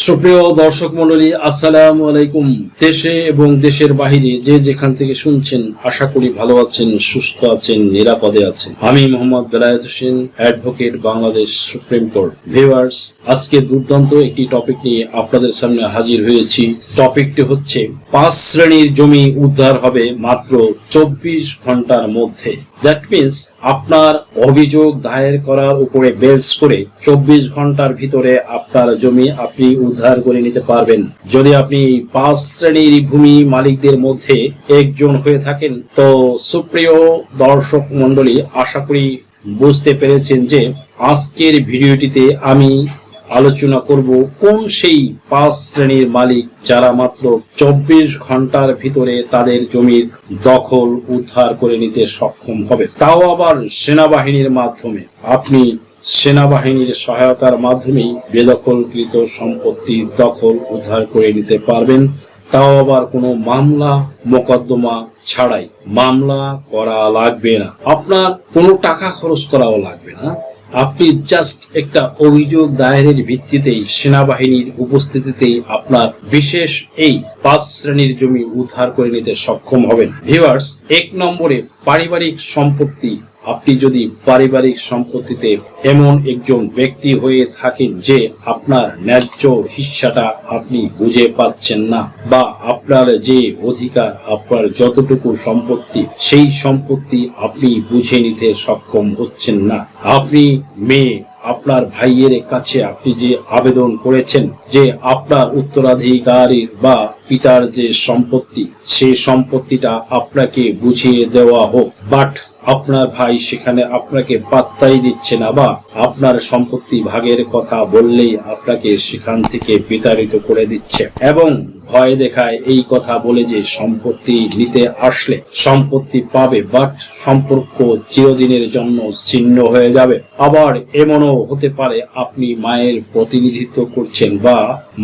সুপ্রিয় দর্শক মন্ডলী, আসসালামু আলাইকুম। দেশে এবং দেশের বাহিরে যে যেখান থেকে শুনছেন, আশা করি ভালো আছেন, সুস্থ আছেন, নিরাপদে আছেন। আমি Mohammad Belayet Hossain, advocate, Bangladesh supreme court. Viewers, আজকে দুর্দান্ত একটি টপিক নিয়ে আপনাদের সামনে হাজির হয়েছি। টপিকটি হচ্ছে 5 শ্রেণীর জমি উদ্ধার হবে মাত্র 24 ঘন্টার মধ্যে। দ্যাট মিনস আপনার অভিযোগ দায়ের করার উপরে বেস করে 24 ঘন্টার ভিতরে আপনার জমি আপনি উদ্ধার করে নিতে পারবেন। যদি আপনি 5 শ্রেণীর ভূমি মালিকদের মধ্যে একজন হয়ে থাকেন, তো সুপ্রিয় দর্শক মন্ডলী, আশা করি বুঝতে পেরেছেন যে আজকের ভিডিওটিতে আমি আলোচনা করব কোন সেই 5 শ্রেণীর মালিক যারা মাত্র 24 ঘন্টার ভিতরে তাদের জমির দখল উদ্ধার করে নিতে সক্ষম হবে, তাও আবার সেনাবাহিনীর মাধ্যমে। আপনি সেনাবাহিনীর সহায়তার মাধ্যমেই বেদখলকৃত সম্পত্তির দখল উদ্ধার করে নিতে পারবেন, তাও আবার কোনো মামলা মোকদ্দমা ছাড়াই। মামলা করা লাগবে না, আপনার কোনো টাকা খরচ করাও লাগবে না। আপনি জাস্ট একটা অভিযোগ দায়েরের ভিত্তিতেই সেনাবাহিনীর উপস্থিতিতেই আপনার বিশেষ এই 5 শ্রেণীর জমি উদ্ধার করে নিতে সক্ষম হবেন। ভিউয়ার্স, 1 নম্বরে পারিবারিক সম্পত্তি। আপনি যদি পারিবারিক সম্পত্তিতে এমন একজন ব্যক্তি হয়ে থাকেন যে আপনার ন্যায্য হিস্সাটা আপনি বুঝে পাচ্ছেন না, বা আপনার যে অধিকার, আপনার যতটুকু সম্পত্তি, সেই সম্পত্তি আপনি বুঝে নিতে সক্ষম হচ্ছেন না। আপনি মেয়ে, আপনার ভাইয়ের কাছে আপনি যে আবেদন করেছেন যে আপনার উত্তরাধিকারীর বা পিতার যে সম্পত্তি, সেই সম্পত্তিটা আপনাকে বুঝিয়ে দেওয়া হোক, বাট আপনার ভাই সেখানে আপনাকে পাত্তাই দিচ্ছে না, বা আপনার সম্পত্তি ভাগের কথা বললেই আপনাকে সেখান থেকে বিতাড়িত করে দিচ্ছে এবং ভয় দেখায় এই কথা বলে যে সম্পত্তি নিতে আসলে সম্পত্তি পাবে, বাট সম্পর্ক চিরদিনের জন্য ছিন্ন হয়ে যাবে। আবার এমনও হতে পারে আপনি মায়ের প্রতিনিধিত্ব করছেন বা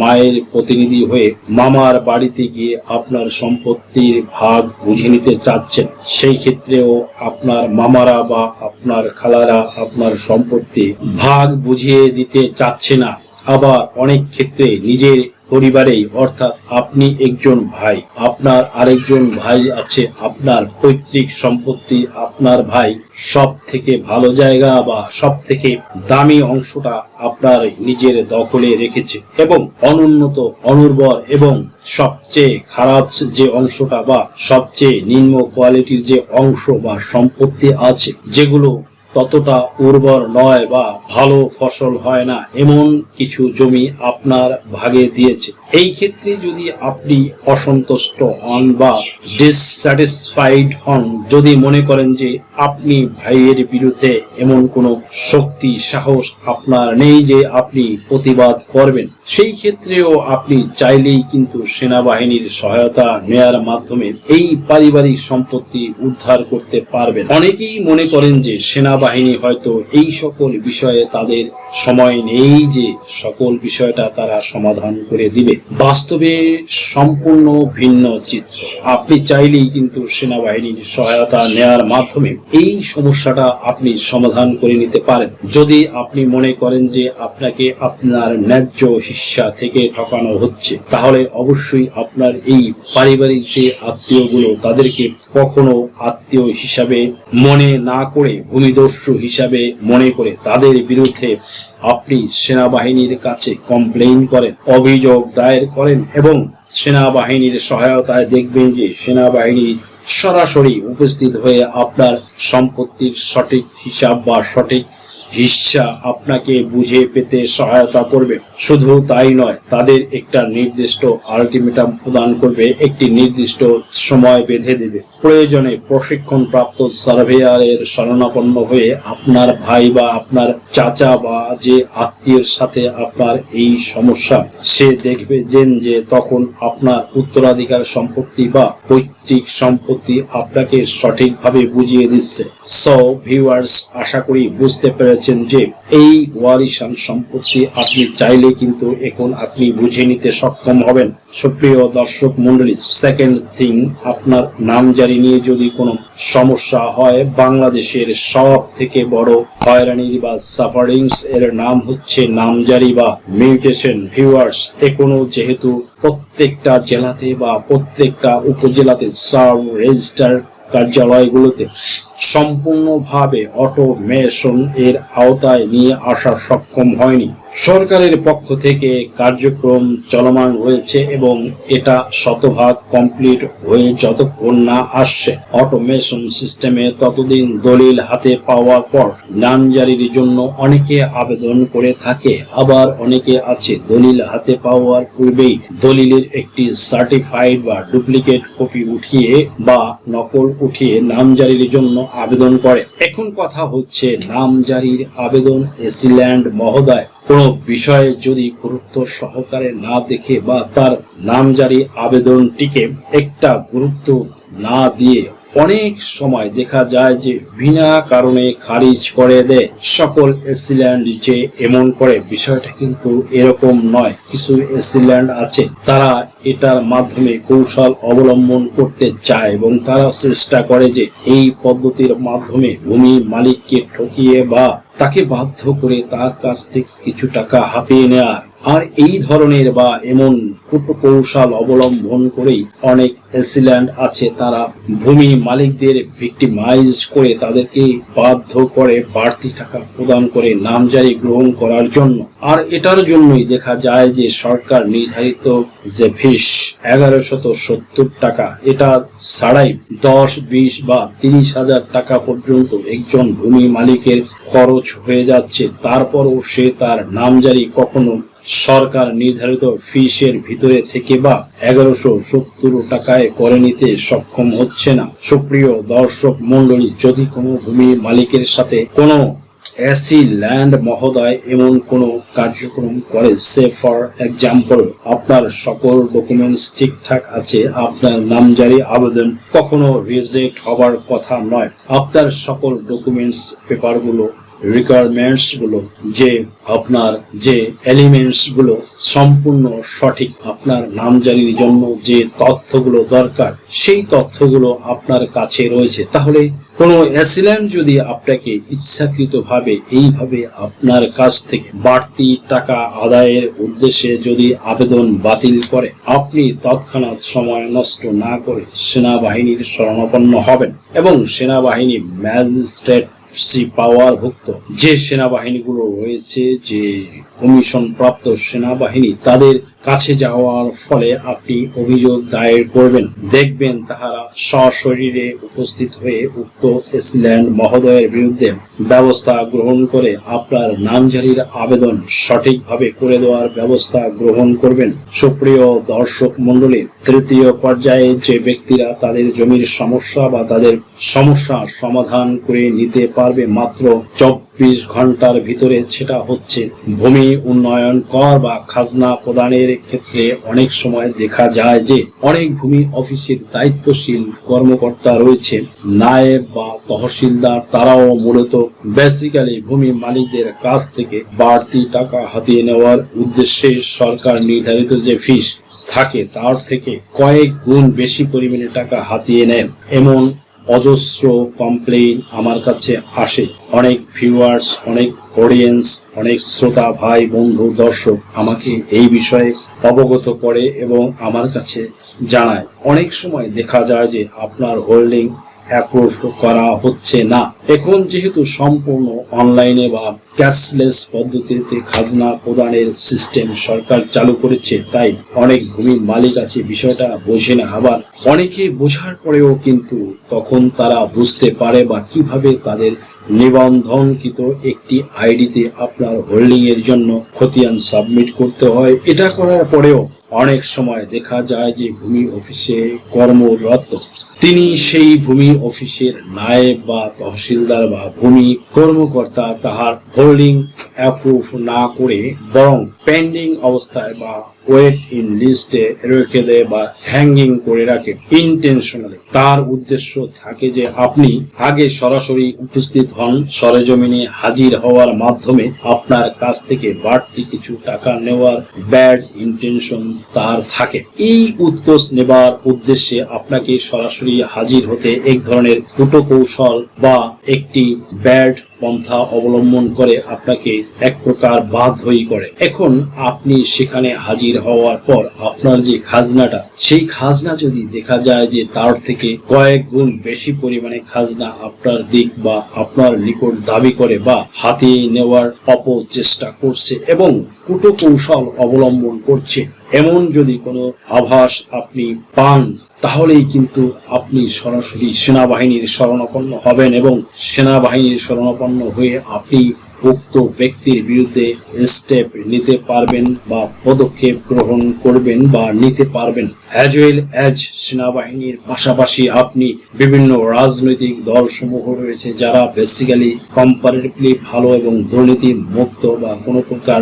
মায়ের প্রতিনিধি হয়ে মামার বাড়িতে গিয়ে আপনার সম্পত্তির ভাগ বুঝে নিতে চাচ্ছেন। সেই ক্ষেত্রেও আপনার মামারা বা আপনার খালারা আপনার সম্পত্তি ভাগ বুঝিয়ে দিতে চাচ্ছে না। আবার অনেক ক্ষেত্রে নিজের পরিবারেই, অর্থাৎ আপনি একজন ভাই, আপনার আরেকজন ভাই আছে, আপনার পৈতৃক সম্পত্তি আপনার ভাই সব থেকে ভালো জায়গা বা সব থেকে দামি অংশটা আপনার নিজের দখলে রেখেছে এবং অনুন্নত, অনুর্বর এবং সবচেয়ে খারাপ যে অংশটা বা সবচেয়ে নিম্ন কোয়ালিটির যে অংশ বা সম্পত্তি আছে, যেগুলো ততটা উর্বর নয় বা ভালো ফসল হয় না, এমন কিছু জমি আপনার ভাগে দিয়েছে। এই ক্ষেত্রে যদি আপনি অসন্তুষ্ট হন বা ডিসস্যাটিসফাইড হন, যদি মনে করেন যে আপনি ভাইয়ের বিরুদ্ধে এমন কোনো শক্তি, সাহস আপনার নেই যে আপনি প্রতিবাদ করবেন, সেই ক্ষেত্রেও আপনি চাইলেই কিন্তু সেনাবাহিনীর সহায়তা নেয়ার মাধ্যমে এই পারিবারিক সম্পত্তি উদ্ধার করতে পারবেন। অনেকেই মনে করেন যে সেনাবাহিনী হয়তো এই সকল বিষয়ে তাদের সময় নেই, যে সকল বিষয়টা তারা সমাধান করে দিবে। বাস্তবে সম্পূর্ণ ভিন্ন চিত্র। আপনি চাইলেই কিন্তু সেনাবাহিনীর সহায়তা নেয়ার মাধ্যমে এই সমস্যাটা আপনি সমাধান করে নিতে পারেন। যদি আপনি মনে করেন যে আপনাকে আপনার ন্যায্য হিস্সা থেকে ঠকানো হচ্ছে, তাহলে অবশ্যই আপনার এই পারিবারিক যে আত্মীয়গুলো, তাদেরকে কখনো আত্মীয় হিসাবে মনে না করে, ভূমিদস্যু হিসাবে মনে করে তাদের বিরুদ্ধে আপনি সেনাবাহিনীর কাছে কমপ্লেইন করেন, অভিযোগ দায়ের করেন এবং সেনাবাহিনীর সহায়তায় দেখবেন যে সেনাবাহিনী সরাসরি উপস্থিত হয়ে আপনার সম্পত্তির সঠিক হিসাব বা সঠিক হিস্সা আপনাকে বুঝে পেতে সহায়তা করবে। শুধু তাই নয়, তাদের একটা নির্দিষ্ট আলটিমেটাম প্রদান করবে, একটি নির্দিষ্ট সময় বেঁধে দেবে। প্রয়োজনে প্রশিক্ষণ প্রাপ্ত সার্ভেয়ারের শরণাপন্ন হয়ে আপনার ভাই বা আপনার চাচা বা যে আত্মীয়ের সাথে আপনার এই সমস্যা, সে দেখবে যে তখন আপনার উত্তরাধিকার সম্পত্তি বা পৈতৃক পৈতৃক সম্পত্তি আপনাকে সঠিকভাবে বুঝিয়ে দিচ্ছে। সো ভিউয়ার্স, আশা করি বুঝতে পেরেছেন যে এই ওয়ারিশান সম্পত্তি আপনি চাইলে কিন্তু এখন আপনি বুঝে নিতে সক্ষম হবেন। সুপ্রিয় দর্শক মন্ডলী, সেকেন্ড থিং, আপনার নামজারি নিয়ে যদি কোনো সমস্যা হয়, বাংলাদেশের সব থেকে বড় হয়রানির বা সাফারিংস এর নাম হচ্ছে নামজারি বা মিউটেশন। ভিউয়ার্স, এখনো যেহেতু প্রত্যেকটা জেলাতে বা প্রত্যেকটা উপজেলাতে সাব রেজিস্ট্রার কার্যালয়গুলোতে সম্পূর্ণভাবে অটোমেশন এর আওতায় নিয়ে আসা সক্ষম হয়নি। সরকারের পক্ষ থেকে কার্যক্রম চলমান রয়েছে এবং এটা শতভাগ কমপ্লিট হয়ে যতক্ষণ না আসছে অটোমেশন সিস্টেমে, ততদিন দলিল হাতে পাওয়ার পর নামজারির জন্য অনেকে আবেদন করে থাকে। আবার অনেকে আছে দলিল হাতে পাওয়ার পূর্বেই দলিলের একটি সার্টিফাইড বা ডুপ্লিকেট কপি উঠিয়ে বা নকল উঠিয়ে নামজারির জন্য আবেদন করে। এখন কথা হচ্ছে, নামজারির আবেদন এসিল্যান্ড মহোদয় কোন বিষয়ে যদি গুরুত্ব সহকারে না দেখে বা তার নামজারি আবেদনটিকে একটা গুরুত্ব না দিয়ে অনেক সময় দেখা যায় যে বিনা কারণে খারিজ করে দেয় সকল এসিল্যান্ড যে এমন করে, বিষয়টা কিন্তু এরকম নয়। কিছু এসিল্যান্ড আছে তারা এটার মাধ্যমে কৌশল অবলম্বন করতে চায় এবং তারা চেষ্টা করে যে এই পদ্ধতির মাধ্যমে ভূমি মালিককে ঠকিয়ে বা তাকে বাধ্য করে তার কাছ থেকে কিছু টাকা হাতিয়ে নেওয়ার। আর এই ধরনের বা এমন কৌশল অবলম্বন করেই অনেক এসিল্যান্ড আছে তারা ভূমি মালিকদের ভিক্টিমাইজ করে তাদেরকে বাধ্য করে বাড়তি টাকা প্রদান করে নামজারি গ্রহণ করার জন্য। আর এটার জন্যই দেখা যায় যে সরকার নির্ধারিত যে ফিস 1170 টাকা, এটা ছাড়াই 10, 20 বা 30,000 টাকা পর্যন্ত একজন ভূমি মালিকের খরচ হয়ে যাচ্ছে। তারপরও সে তার নামজারি কখনো সরকার নির্ধারিত ফিসের ভিতরে থেকে বা 1170 টাকায় করে নিতে সক্ষম হচ্ছে না। সুপ্রিয় দর্শক মন্ডলী, যদি কোনো ভূমি মালিকের সাথে কোনো এসিল্যান্ড মহোদয় এমন কোনো কার্যক্রম করে, সে ফর এক্সাম্পল আপনার সকল ডকুমেন্টস ঠিকঠাক আছে, আপনার নামজারি আবেদন কখনো রিজেক্ট হবার কথা নয়। আপনার সকল ডকুমেন্টস পেপারগুলো, রিকোয়ারমেন্টস গুলো, যে আপনার যে এলিমেন্টস গুলো সম্পূর্ণ সঠিক, আপনার নামজারির জন্য যে তথ্যগুলো দরকার সেই তথ্যগুলো আপনার কাছে রয়েছে, তাহলে কোনো এসিল্যান্ড যদি আপনাকে ইচ্ছাকৃতভাবে এইভাবে আপনার কাছ থেকে বাড়তি টাকা আদায়ের উদ্দেশ্যে যদি আবেদন বাতিল করে, আপনি তৎক্ষণাৎ সময় নষ্ট না করে সেনাবাহিনীর শরণাপন্ন হবেন এবং সেনাবাহিনী ম্যাজিস্ট্রেট পাওয়ারভুক্ত যে সেনাবাহিনীগুলো রয়েছে, যে কমিশন প্রাপ্ত সেনাবাহিনী, তাদের কাছে যাওয়ার ফলে আপনি অভিযোগ দায়ের করবেন। দেখবেন তাহারা সশরীরে উপস্থিত হয়ে উক্ত এসিল্যান্ড মহোদয়ের বিরুদ্ধে ব্যবস্থা গ্রহণ করে আপনার নামজারির আবেদন সঠিকভাবে করে দেওয়ার ব্যবস্থা গ্রহণ করবেন। সুপ্রিয় দর্শক মন্ডলী, তৃতীয় পর্যায়ে যে ব্যক্তিরা তাদের জমির সমস্যা বা তাদের সমস্যা সমাধান করে নিতে পারবে মাত্র 24 ঘন্টার ভিতরে, সেটা হচ্ছে ভূমি উন্নয়ন কর বা খাজনা প্রদানের ক্ষেত্রে অনেক সময় দেখা যায় যে অনেক ভূমি অফিসের দায়িত্বশীল কর্মকর্তা রয়েছে, নায়েব বা তহসিলদার, তারাও মূলত বেসিক্যালি ভূমি মালিকদের কাছ থেকে বাড়তি টাকা হাতিয়ে নেওয়ার উদ্দেশ্যে সরকার নির্ধারিত যে ফিস থাকে তার থেকে কয়েক গুণ বেশি পরিমাণে টাকা হাতিয়ে নেয়। এমন অজস্র কমপ্লেইন আমার কাছে আসে। অনেক ভিউয়ার্স, অনেক অডিয়েন্স, অনেক শ্রোতা ভাই বন্ধু দর্শক আমাকে এই বিষয়ে অবগত করে এবং আমার কাছে জানায়। অনেক সময় দেখা যায় যে আপনার হোল্ডিং অ্যাপ্রুভ করা হচ্ছে না। এখন যেহেতু সম্পূর্ণ অনলাইনে বা ক্যাশলেস পদ্ধতিতে খাজনা প্রদানের সিস্টেম সরকার চালু করেছে, তাই অনেক ভূমি মালিক আছে বিষয়টা বোঝে না। আবার অনেকে বোঝার পরেও কিন্তু তখন তারা বুঝতে পারে বা কিভাবে তাদের নিবন্ধনকৃত একটি আইডিতে আপনার হোল্ডিং এর জন্য খতিয়ান সাবমিট করতে হয়। এটা করার পরেও অনেক সময় দেখা যায় যে ভূমি অফিসে কর্মরত তিনি সেই ভূমি অফিসের নায়েব বা তহসিলদার বা ভূমি কর্মকর্তা তাহার হোল্ডিং অ্যাপ্রুভ না করে বরং পেন্ডিং অবস্থায় বা ওয়েট ইন লিস্টে রেখে দেয় বা হ্যাঙ্গিং করে রাখে ইন্টেনশনালি। তার উদ্দেশ্য থাকে যে আপনি আগে সরাসরি উপস্থিত হন, সরেজমিনে হাজির হওয়ার মাধ্যমে আপনার কাছ থেকে বাড়তি কিছু টাকা নেওয়ার ব্যাড ইন্টেনশন তার থাকে। এই উৎকোচ নেবার উদ্দেশ্যে আপনাকে সরাসরি হাজির হতে এক ধরনের কূটকৌশল বা একটি ব্যাড পন্থা অবলম্বন করে আপনাকে এক প্রকার বাধ্যই করে। এখন আপনি সেখানে হাজির হওয়ার পর আপনার যে খাজনাটা, সেই খাজনা যদি দেখা যায় যে তার থেকে কয়েক গুণ বেশি পরিমাণে খাজনা আপনার দিক বা আপনার নিকট দাবি করে বা হাতিয়ে নেওয়ার অপচেষ্টা করছে এবং কূটকৌশল অবলম্বন করছে, এমন যদি কোনো আভাস আপনি পান, তাহলেই কিন্তু আপনি সরাসরি সেনাবাহিনীর শরণাপন্ন হবেন এবং সেনাবাহিনীর শরণাপন্ন হয়ে আপনি উক্ত ব্যক্তির বিরুদ্ধে স্টেপ নিতে পারবেন বা পদক্ষেপ গ্রহণ করবেন বা নিতে পারবেন। অ্যাজ ওয়েল অ্যাজ সেনাবাহিনীর পাশাপাশি আপনি বিভিন্ন রাজনৈতিক দল সমূহ রয়েছে যারা বেসিক্যালি কম্পারেটিভলি ভালো এবং দুর্নীতি মুক্ত বা কোনো প্রকার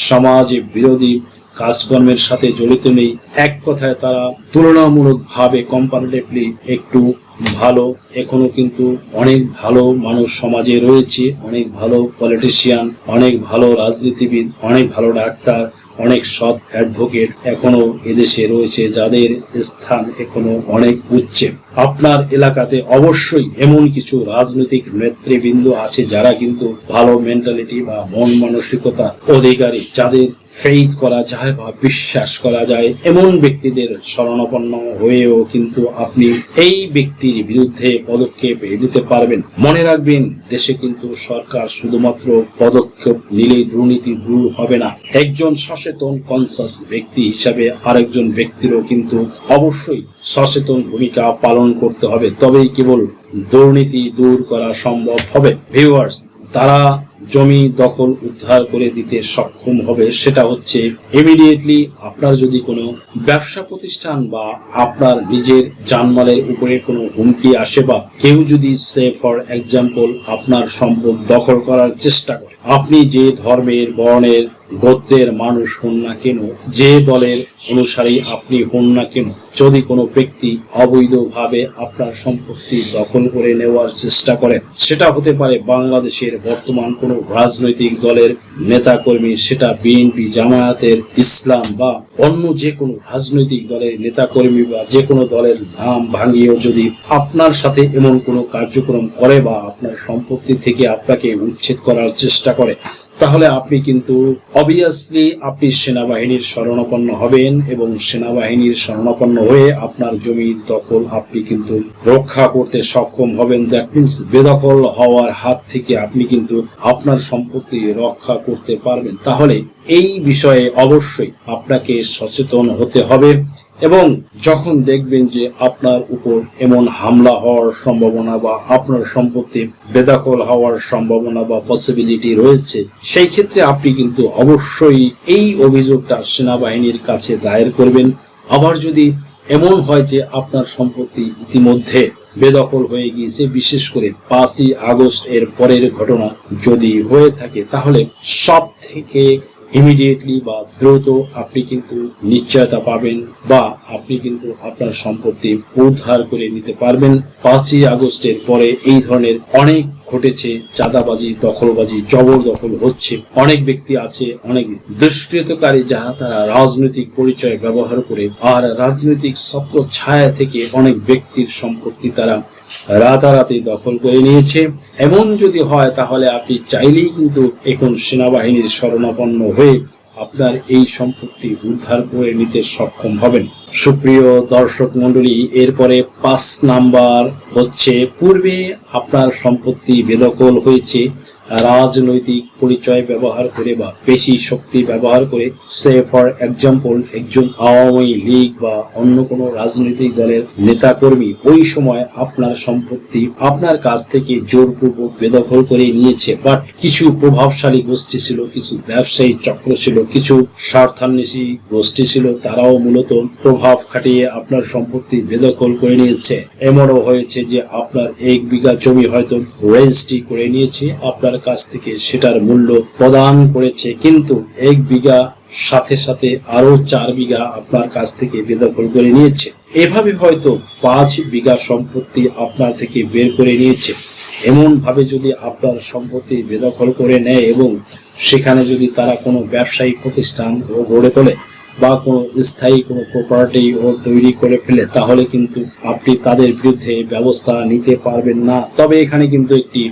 সমাজ বিরোধী কাজকর্মের সাথে জড়িত নেই। এক কথায় তারা তুলনামূলকভাবে কম্পারেটিভলি একটু ভালো। এখনো কিন্তু অনেক ভালো মানুষ সমাজে রয়েছে, অনেক ভালো পলিটিশিয়ান, অনেক ভালো রাজনীতিবিদ, অনেক ভালো ডাক্তার, অনেক সৎ অ্যাডভোকেট এখনো এদেশে রয়েছে, যাদের স্থান এখনো অনেক উচ্চে। আপনার এলাকাতে অবশ্যই এমন কিছু রাজনৈতিক নেতৃবৃন্দ আছে যারা কিন্তু ভালো মেন্টালিটি বা মন মানসিকতা অধিকারী, যাদের ফেইথ করা যায় বা বিশ্বাস করা যায়, এমন ব্যক্তিদের শরণাপন্ন হয়েও কিন্তু আপনি এই ব্যক্তির বিরুদ্ধে পদক্ষেপ নিতে পারবেন। মনে রাখবেন, দেশে কিন্তু সরকার শুধুমাত্র পদক্ষেপ নিলেই দুর্নীতি দূর হবে না। একজন সচেতন কনসাস ব্যক্তি হিসাবে আরেকজন ব্যক্তিরও কিন্তু অবশ্যই সচেতন ভূমিকা পালন করতে হবে, তবেই কেবল দুর্নীতি দূর করা সম্ভব হবে। ভিউয়ার্স, তারা জমি দখল উদ্ধার করে দিতে সক্ষম হবে সেটা হচ্ছে ইমিডিয়েটলি আপনার যদি কোনো ব্যবসা প্রতিষ্ঠান বা আপনার নিজের জানমালের উপরে কোনো হুমকি আসে বা কেউ যদি সে ফর এক্সাম্পল আপনার সম্পদ দখল করার চেষ্টা করে, আপনি যে ধর্মের, বর্ণের, গোত্রের মানুষ হন না কেন, যে দলের অনুসারী আপনি হন না কেন, যদি কোনো ব্যক্তি অবৈধভাবে আপনার সম্পত্তি দখল করে নেওয়ার চেষ্টা করে, সেটা হতে পারে বাংলাদেশের বর্তমান কোনো রাজনৈতিক দলের নেতাকর্মী, সেটা বিএনপি, জামায়াতের ইসলাম বা অন্য যে কোনো রাজনৈতিক দলের নেতাকর্মী বা যে কোনো দলের নাম ভাঙিয়েও যদি আপনার সাথে এমন কোনো কার্যক্রম করে বা আপনার সম্পত্তি থেকে আপনাকে উচ্ছেদ করার চেষ্টা করে, তাহলে আপনি কিন্তু অবভিয়াসলি আপনি সেনাবাহিনীর শরণাপন্ন হবেন এবং সেনাবাহিনীর শরণাপন্ন হয়ে আপনার জমি দখল আপনি কিন্তু রক্ষা করতে সক্ষম হবেন। দ্যাট মিনস বেদখল হওয়ার হাত থেকে আপনি কিন্তু আপনার সম্পত্তি রক্ষা করতে পারবেন। তাহলে এই বিষয়ে অবশ্যই আপনাকে সচেতন হতে হবে এবং যখন দেখবেন যে আপনার উপর এমন হামলা হওয়ার সম্ভাবনা বা আপনার সম্পত্তি বেদখল হওয়ার সম্ভাবনা বা পসিবিলিটি রয়েছে, সেই ক্ষেত্রে আপনি কিন্তু অবশ্যই এই অভিযোগটা সেনাবাহিনীর কাছে দায়ের করবেন। আবার যদি এমন হয় যে আপনার সম্পত্তি ইতিমধ্যে বেদখল হয়ে গিয়েছে, বিশেষ করে 5ই আগস্ট এর পরের ঘটনা যদি হয়ে থাকে, তাহলে সব থেকে ইমিডিয়েটলি বা দ্রুত আপনি কিন্তু নিশ্চয়তা পাবেন বা আপনি কিন্তু আপনার সম্পত্তি উদ্ধার করে নিতে পারবেন। 5ই আগস্টের পরে এই ধরনের অনেক ঘটেছে, চাঁদাবাজি, দখলবাজি, জবরদখল হচ্ছে। অনেক ব্যক্তি আছে, অনেক দুষ্কৃতকারী, যারা তারা রাজনৈতিক পরিচয় ব্যবহার করে আর রাজনৈতিক ছত্র ছায়া থেকে অনেক ব্যক্তির সম্পত্তি তারা রাতারাতি দখল করে নিয়েছে। এমন যদি হয় তাহলে আপনি চাইলেই কিন্তু এখন সেনাবাহিনীর শরণাপন্ন হয়ে আপনার এই সম্পত্তি উদ্ধার করে নিতে সক্ষম হবেন। সুপ্রিয় দর্শক মন্ডলী, এরপরে 5 নাম্বার হচ্ছে, পূর্বে আপনার সম্পত্তি বেদখল হয়েছে রাজনৈতিক পরিচয় ব্যবহার করে বা পেশি শক্তি ব্যবহার করে, সে ফর এক্সাম্পল একজন আওয়ামী লীগ বা অন্য কোনো রাজনৈতিক দলের নেতাকর্মী ওই সময় আপনার সম্পত্তি আপনার কাছ থেকে জোরপূর্বক বেদখল করে নিয়েছে। বাট কিছু প্রভাবশালী গোষ্ঠী ছিল, কিছু ব্যবসায়ী চক্র ছিল, কিছু স্বার্থান্বেষী গোষ্ঠী ছিল, তারাও মূলত প্রভাব খাটিয়ে আপনার সম্পত্তি বেদখল করে নিয়েছে। এমনও হয়েছে যে আপনার 1 বিঘা জমি হয়তো রেজিস্ট্রি করে নিয়েছে আপনার কাছ থেকে, সেটার মূল্য প্রদান করেছে, কিন্তু 1 বিঘা সাথে সাথে আরো 4 বিঘা আপনার কাছ থেকে বেদখল করে নিয়েছে। এভাবে হয়তো 5 বিঘা সম্পত্তি আপনার থেকে বের করে নিয়েছে। এমন ভাবে যদি আপনার সম্পত্তি বেদখল করে নেয় এবং সেখানে যদি তারা কোনো ব্যবসায়িক প্রতিষ্ঠান গড়ে তোলে বা কোনো স্থায়ী কোনো প্রপার্টি তৈরি করে ফেলে, তাহলে কিন্তু আপনি তাদের বিরুদ্ধে ব্যবস্থা নিতে পারবেন না। তবে এখানে কিন্তু একটি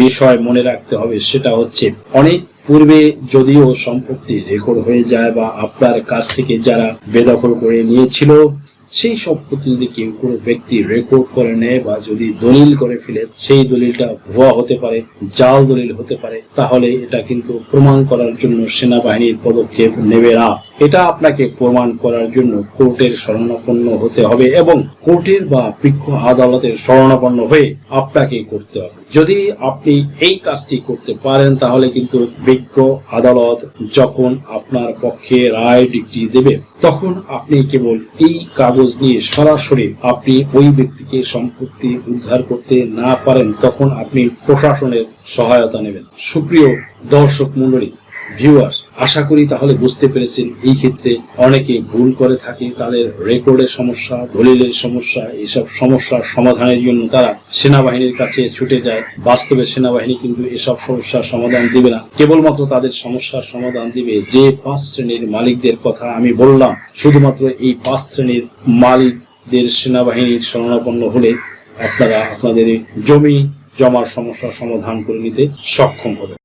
বিষয় মনে রাখতে হবে, সেটা হচ্ছে অনেক পূর্বে যদিও সম্পত্তি রেকর্ড হয়ে যায় বা আপনার কাছ থেকে যারা বেদখল করে নিয়েছিল সেই সম্পত্তি যদি কেউ কোনো ব্যক্তি রেকর্ড করে নেয় বা যদি দলিল করে ফেলে, সেই দলিলটা ভুয়া হতে পারে, জাল দলিল হতে পারে, তাহলে এটা কিন্তু প্রমাণ করার জন্য সেনাবাহিনীর পদক্ষেপ নেবে না। এটা আপনাকে প্রমাণ করার জন্য কোর্টের শরণাপন্ন হতে হবে এবং কোর্টের বা বিজ্ঞ আদালতের শরণাপন্ন হয়ে আপনাকে করতে হবে। যদি আপনি এই কাজটি করতে পারেন তাহলে কিন্তু বিজ্ঞ আদালত যখন আপনার পক্ষে রায় ডিক্রি দেবে তখন আপনি কেবল এই কাগজ নিয়ে সরাসরি আপনি ওই ব্যক্তিকে সম্পত্তি উদ্ধার করতে না পারেন, তখন আপনি প্রশাসনের সহায়তা নেবেন। সুপ্রিয় দর্শক মণ্ডলী, ভিউয়ার্স, আশা করি তাহলে বুঝতে পেরেছেন এই ক্ষেত্রে অনেকে ভুল করে থাকে। তাদের রেকর্ডের সমস্যা, দলিলের সমস্যা, এইসব সমস্যার সমাধানের জন্য তারা সেনাবাহিনীর কাছে ছুটে যায়। বাস্তবে সেনাবাহিনী কিন্তু এসব সমস্যার সমাধান দিবে না, কেবলমাত্র তাদের সমস্যার সমাধান দিবে যে 5 শ্রেণীর মালিকদের কথা আমি বললাম। শুধুমাত্র এই 5 শ্রেণীর মালিকদের সেনাবাহিনীর শরণাপন্ন হলে আপনারা আপনাদের জমি জমার সমস্যার সমাধান করে নিতে সক্ষম হবে।